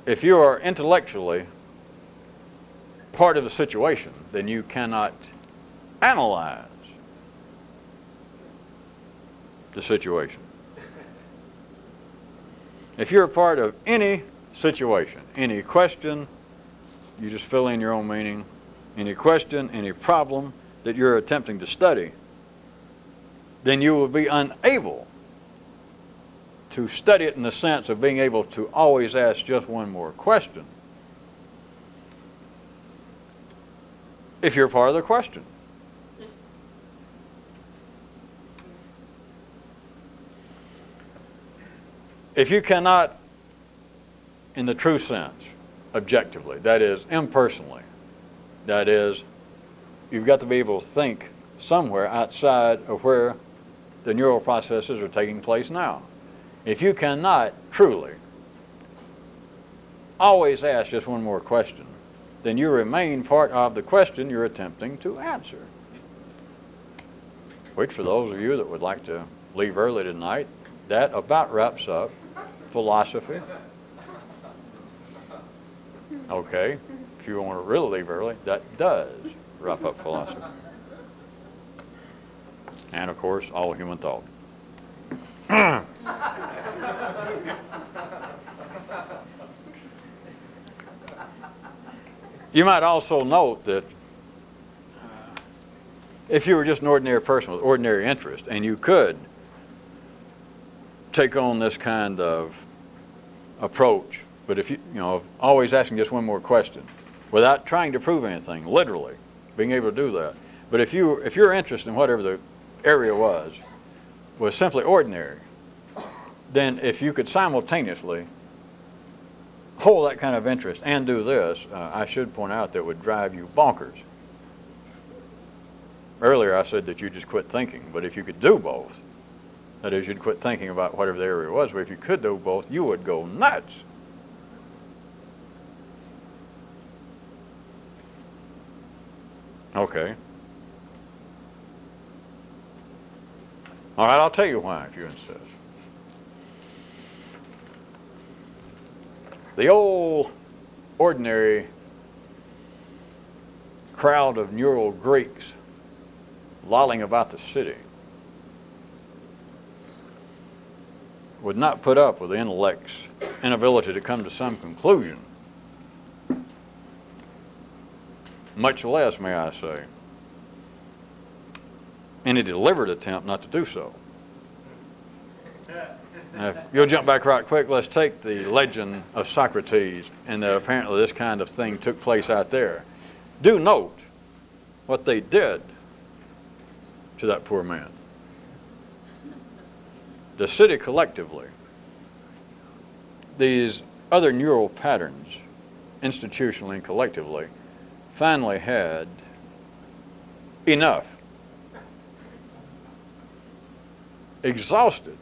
if you are intellectually part of the situation, then you cannot analyze the situation. If you're a part of any situation, any question, you just fill in your own meaning, any question, any problem that you're attempting to study, then you will be unable to study it in the sense of being able to always ask just one more question if you're part of the question. If you cannot, in the true sense, objectively, that is, impersonally, that is, you've got to be able to think somewhere outside of where the neural processes are taking place now. If you cannot truly always ask just one more question, then you remain part of the question you're attempting to answer. Which, for those of you that would like to leave early tonight, that about wraps up philosophy. Okay, if you want to really leave early, that does wrap up philosophy. And of course, all human thought. You might also note that if you were just an ordinary person with ordinary interest, and you could take on this kind of approach, but if you know, always asking just one more question without trying to prove anything, literally being able to do that. But if your interest in whatever the area was simply ordinary, then if you could simultaneously hold that kind of interest and do this, I should point out that would drive you bonkers. Earlier I said that you just quit thinking, but if you could do both, that is, you'd quit thinking about whatever the area was, but if you could do both, you would go nuts. Okay. All right, I'll tell you why if you insist. The old ordinary crowd of neural Greeks lolling about the city would not put up with the intellect's inability to come to some conclusion, much less, may I say, any deliberate attempt not to do so. Now, if you'll jump back right quick, let's take the legend of Socrates, and that apparently this kind of thing took place out there. Do note what they did to that poor man. The city collectively, these other neural patterns, institutionally and collectively, finally had enough. Exhausted,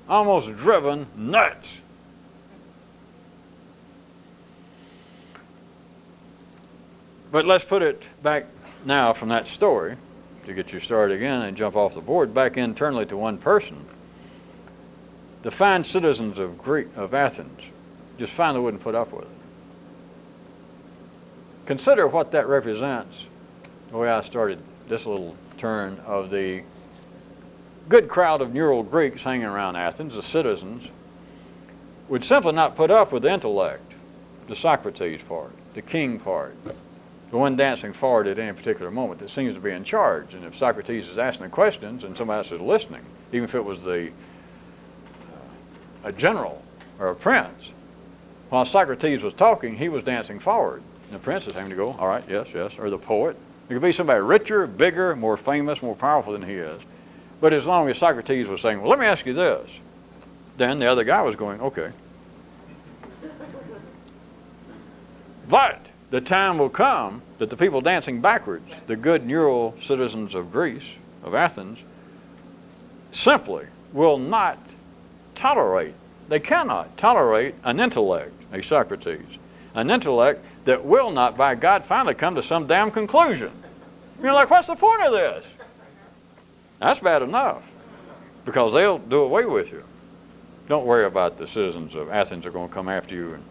almost driven nuts. But let's put it back now from that story, to get you started again and jump off the board, back internally to one person. The fine citizens of Athens just finally wouldn't put up with it. Consider what that represents, the way I started this little turn of the good crowd of neural Greeks hanging around Athens, the citizens, would simply not put up with the intellect, the Socrates part, the king part, the one dancing forward at any particular moment that seems to be in charge. And if Socrates is asking the questions and somebody else is listening, even if it was a general or a prince, while Socrates was talking, he was dancing forward. And the prince is having to go, all right, yes, yes, or the poet. It could be somebody richer, bigger, more famous, more powerful than he is. But as long as Socrates was saying, well, let me ask you this, then the other guy was going, okay. But the time will come that the people dancing backwards, the good neural citizens of Greece, of Athens, simply will not tolerate, they cannot tolerate an intellect, a Socrates, an intellect that will not, by God, finally come to some damn conclusion. You're like, what's the point of this? That's bad enough, because they'll do away with you. Don't worry about the citizens of Athens are going to come after you and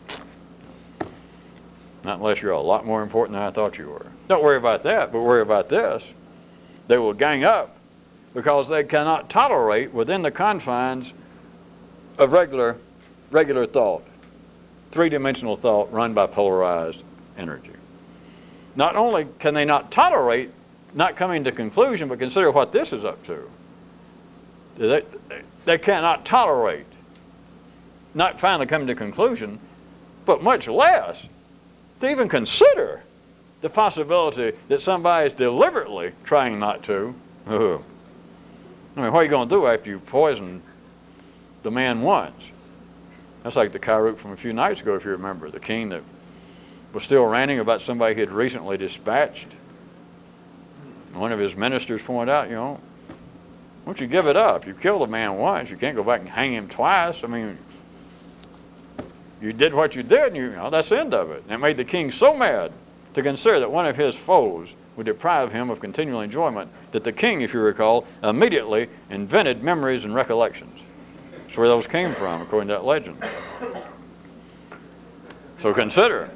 Not unless you're a lot more important than I thought you were. Don't worry about that, but worry about this. They will gang up because they cannot tolerate within the confines of regular thought, three-dimensional thought run by polarized energy. Not only can they not tolerate not coming to conclusion, but consider what this is up to. They cannot tolerate not finally coming to conclusion, but much less to even consider the possibility that somebody is deliberately trying not to. I mean, what are you going to do after you poison the man once? That's like the Kairook from a few nights ago, if you remember. The king that was still ranting about somebody he had recently dispatched. One of his ministers pointed out, why don't you give it up? You killed a man once. You can't go back and hang him twice. I mean, you did what you did, and that's the end of it. And it made the king so mad to consider that one of his foes would deprive him of continual enjoyment that the king, if you recall, immediately invented memories and recollections. That's where those came from, according to that legend. So consider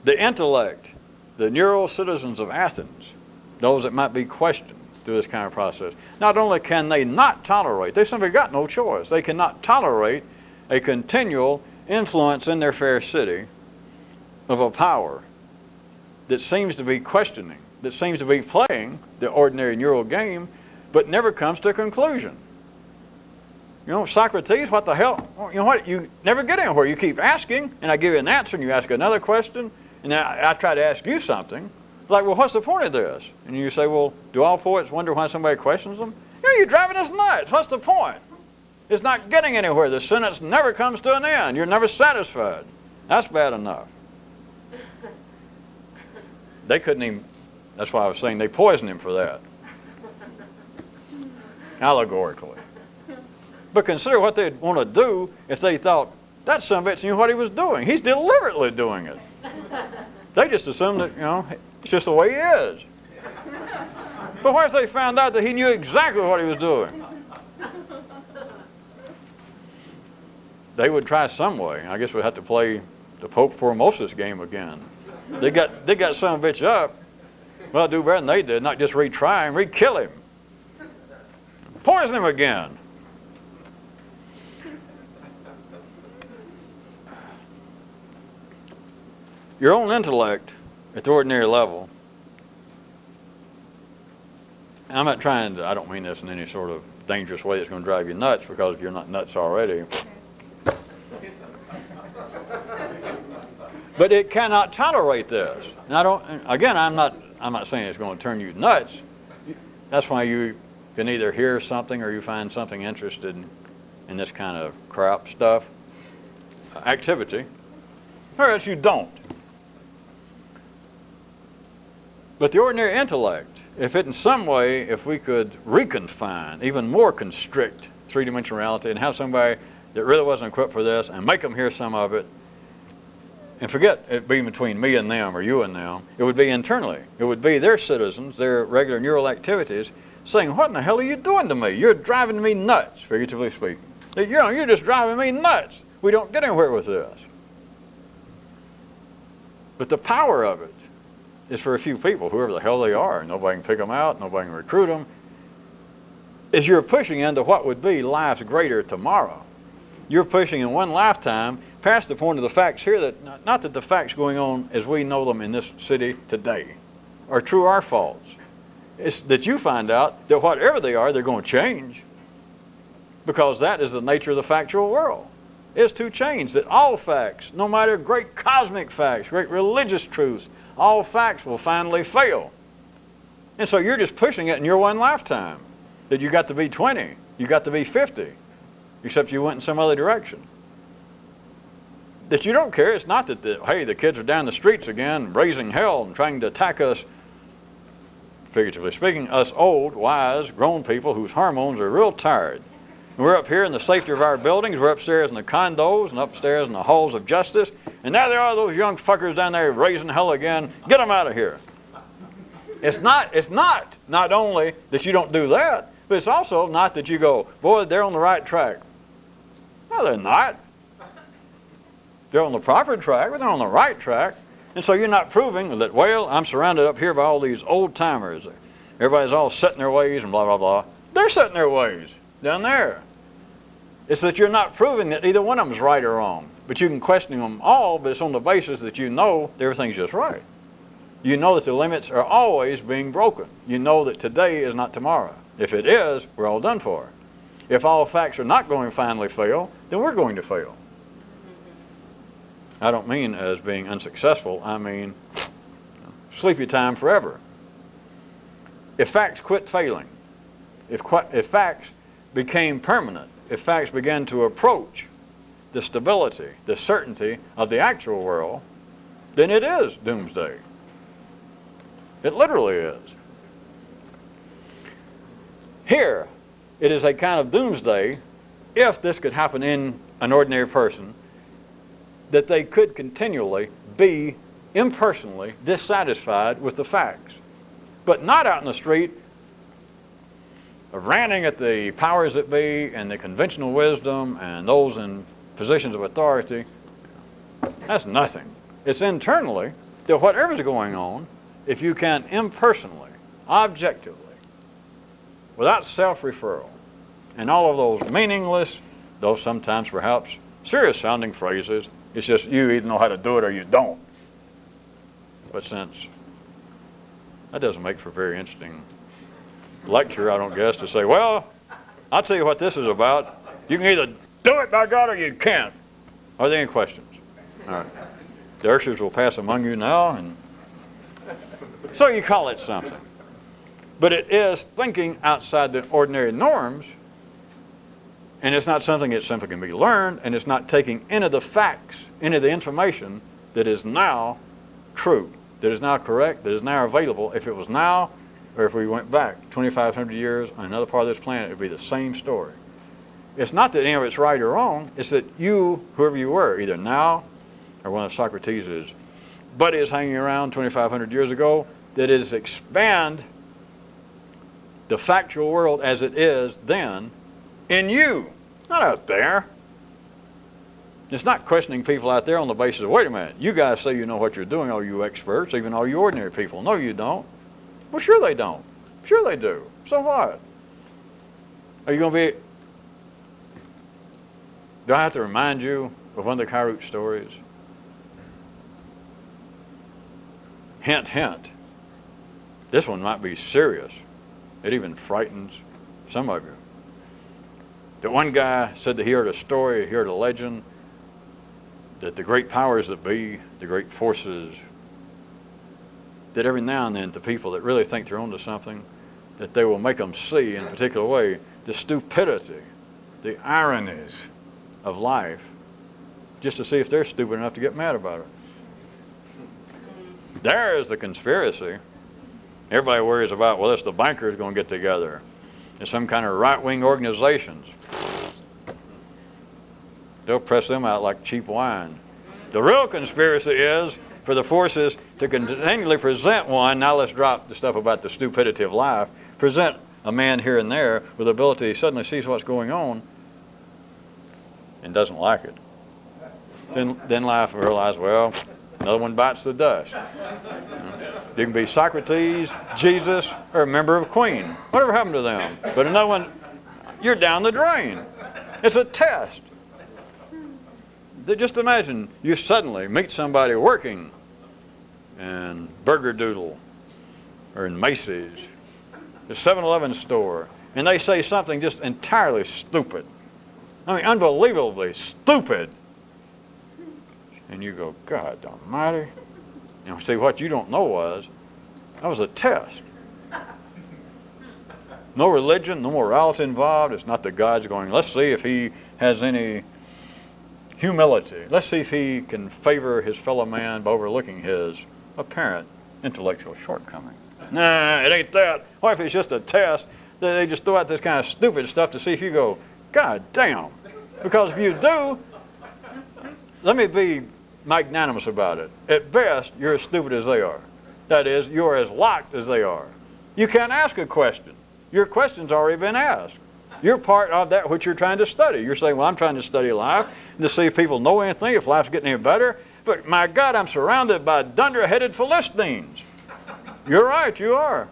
the intellect, the neural citizens of Athens, those that might be questioned through this kind of process. Not only can they not tolerate, they simply got no choice. They cannot tolerate a continual influence in their fair city of a power that seems to be questioning, that seems to be playing the ordinary neural game, but never comes to a conclusion. Socrates, what the hell? You never get anywhere. You keep asking, and I give you an answer, and you ask another question, and I try to ask you something. Like, well, what's the point of this? And you say, well, do all poets wonder why somebody questions them? You're driving us nuts. What's the point? It's not getting anywhere. The sentence never comes to an end. You're never satisfied. That's bad enough. They couldn't even, that's why I was saying they poisoned him for that. Allegorically. But consider what they'd want to do if they thought, that son of a bitch knew what he was doing. He's deliberately doing it. They just assumed that, it's just the way he is. But what if they found out that he knew exactly what he was doing? They would try some way. I guess we'd have to play the Pope Formosus game again. They got son of a bitch up. Well, do better than they did, not just retry him, re-kill him. Poison him again. Your own intellect at the ordinary level, I'm not trying to, I don't mean this in any sort of dangerous way that's going to drive you nuts, because if you're not nuts already. But it cannot tolerate this. And I'm not saying it's going to turn you nuts. That's why you can either hear something or you find something interested in this kind of crap stuff, activity, or else you don't. But the ordinary intellect, if we could reconfine, even more constrict three-dimensional reality and have somebody that really wasn't equipped for this and make them hear some of it, and forget it being between me and them or you and them, it would be internally. It would be their citizens, their regular neural activities, saying, what in the hell are you doing to me? You're driving me nuts, figuratively speaking. You're just driving me nuts. We don't get anywhere with this. But the power of it is for a few people, whoever the hell they are. Nobody can pick them out. Nobody can recruit them. Is you're pushing into what would be life's greater tomorrow. You're pushing in one lifetime past the point of the facts here, that not that the facts going on as we know them in this city today are true or false. It's that you find out that whatever they are, they're going to change, because that is the nature of the factual world, is to change. That all facts, no matter great cosmic facts, great religious truths, all facts will finally fail. And so you're just pushing it in your one lifetime, that you got to be 20, you got to be 50, except you went in some other direction. That you don't care. It's not that, the kids are down the streets again, raising hell and trying to attack us, figuratively speaking, us old, wise, grown people whose hormones are real tired. And we're up here in the safety of our buildings. We're upstairs in the condos and upstairs in the halls of justice. And now there are those young fuckers down there raising hell again. Get them out of here. It's not only that you don't do that, but it's also not that you go, boy, they're on the right track. No, they're not. They're on the proper track, but they're on the right track. And so you're not proving that, well, I'm surrounded up here by all these old-timers. Everybody's all set in their ways and blah, blah, blah. They're set in their ways down there. It's that you're not proving that either one of them is right or wrong. But you can question them all, but it's on the basis that you know that everything's just right. You know that the limits are always being broken. You know that today is not tomorrow. If it is, we're all done for. If all facts are not going to finally fail, then we're going to fail. I don't mean as being unsuccessful. I mean sleepy time forever. If facts quit failing, if facts became permanent, if facts began to approach the stability, the certainty of the actual world, then it is doomsday. It literally is. Here, it is a kind of doomsday, if this could happen in an ordinary person, that they could continually be impersonally dissatisfied with the facts. But not out in the street ranting at the powers that be and the conventional wisdom and those in positions of authority. That's nothing. It's internally that whatever's going on, if you can impersonally, objectively, without self-referral, and all of those meaningless, though sometimes perhaps serious-sounding phrases, it's just you either know how to do it or you don't. But since that doesn't make for a very interesting lecture, I don't guess, to say, well, I'll tell you what this is about. You can either do it, by God, or you can't. Are there any questions? All right. The ushers will pass among you now, and so you call it something. But it is thinking outside the ordinary norms, and it's not something that simply can be learned, and it's not taking any of the facts, any of the information that is now true, that is now correct, that is now available. If it was now, or if we went back 2,500 years on another part of this planet, it would be the same story. It's not that any of it's right or wrong, it's that you, whoever you were, either now or one of Socrates' buddies hanging around 2,500 years ago, that is expand the factual world as it is then in you, not out there. It's not questioning people out there on the basis of, wait a minute, you guys say you know what you're doing, all you experts, even all you ordinary people. No, you don't. Well, sure they don't. Sure they do. So what? Are you going to be... Do I have to remind you of one of the Kairouch stories? Hint, hint. This one might be serious. It even frightens some of you. That one guy said that he heard a story, he heard a legend, that the great powers that be, the great forces, that every now and then to people that really think they're onto something, that they will make them see in a particular way the stupidity, the ironies of life, just to see if they're stupid enough to get mad about it. There's the conspiracy. Everybody worries about, well, it's the bankers going to get together. It's some kind of right-wing organizations. They'll press them out like cheap wine. The real conspiracy is for the forces to continually present one. Now let's drop the stuff about the stupidity of life. Present a man here and there with the ability he suddenly sees what's going on and doesn't like it. Then life realize, well, another one bites the dust. You can be Socrates, Jesus, or a member of Queen. Whatever happened to them? But another one, you're down the drain. It's a test. Just imagine you suddenly meet somebody working in Burger Doodle or in Macy's, the 7-Eleven store, and they say something just entirely stupid. I mean, unbelievably stupid. And you go, God almighty. You know, see, what you don't know was, that was a test. No religion, no morality involved. It's not that God's going, let's see if he has any humility. Let's see if he can favor his fellow man by overlooking his apparent intellectual shortcoming. Nah, it ain't that. What if it's just a test? They just throw out this kind of stupid stuff to see if you go, God damn. Because if you do, let me be magnanimous about it. At best, you're as stupid as they are. That is, you're as locked as they are. You can't ask a question. Your question's already been asked. You're part of that which you're trying to study. You're saying, well, I'm trying to study life and to see if people know anything, if life's getting any better. But my God, I'm surrounded by dunder-headed Philistines. You're right, you are.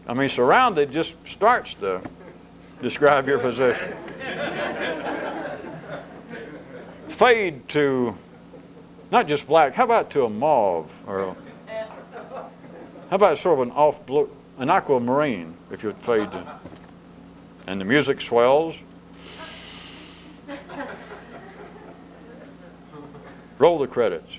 I mean, surrounded just starts to describe your position. Fade to not just black, how about to a mauve? Or how about sort of an off blue, an aquamarine, if you'd fade to. And the music swells. Roll the credits.